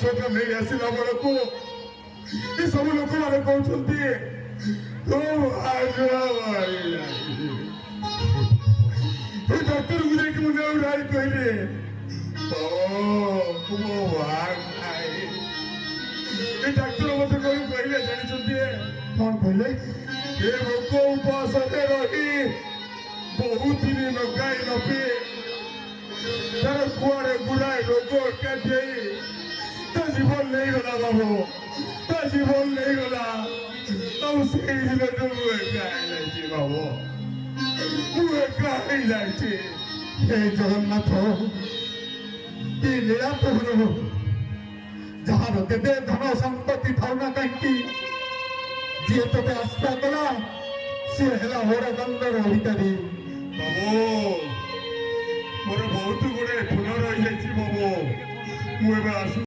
ଔଷଧ ନେଇ ଆସିଲା ବେଳକୁ ଏ ସବୁ ଲୋକମାନେ କହୁଛନ୍ତି ଏ ଡକ୍ଟରକୁ ଯାଇକି ମୁଁ ନେଉନାହିଁ କହିଲେ ମୋ ଭାଇ ଏ ଡାକ୍ତର ମତେ କହିଲେ ଜାଣିଛନ୍ତି କଣ କହିଲେ ଏ ରୋଗ ଉପାସରେ ରହି ବହୁତ ଦିନ ନଗାଇ ନପି ତାର କୁଆଡେ ଗୁଡାଏ ରୋଗ ଏକାଠି ହେଇ ତା ଜୀବନ ନେଇଗଲା ବାବୁ ତା ଜୀବନ ନେଇଗଲା ଆଉ ସେଇ ଦିନଠୁ ମୁଁ ଏକା ହେଇଯାଇଛି ବାବୁ ମୁଁ ଏକା ହେଇଯାଇଛି हे जगन्नाथ कि लीला तोहर जार केते धन संपत्ति थाउना कहीं जी तो आस्था कला सी है हरदंडर अधिकारी बाबू मोर बहुत गुड़े फुल रही बाबू मुझे आसु